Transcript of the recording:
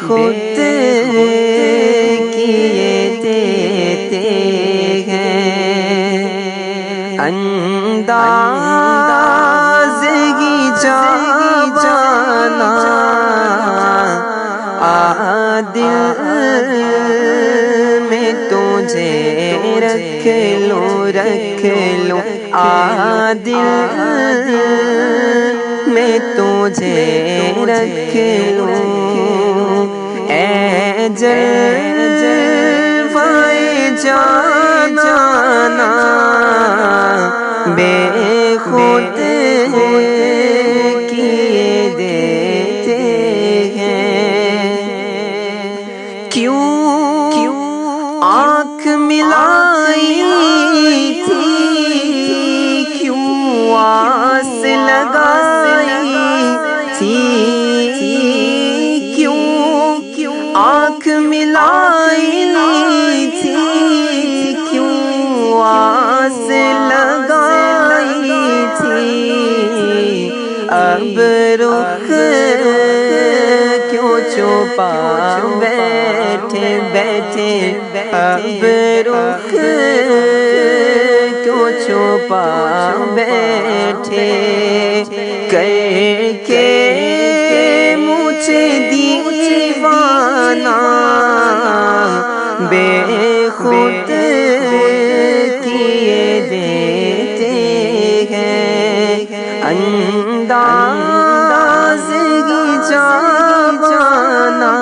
خود کیے دیتے ہیں، انداز ہی جانا عادل میں تجھے رکھ لوں عادل میں تجھے رکھ لوں، اے جلوۂ جانانا بے خود کیے دیتے ہیں، کیوں آنکھ ملائی تھی، کیوں آس لگائی تھی، کیوں آنکھ ملائی تھی، کیوں آس لگائی تھی، اب رخ کیوں چھپا بیٹھے اب رخ کیوں چھپا بیٹھے، کر کے مجھے دیوانہ بے خود کیے دیتے ہیں، انداز ہی جانا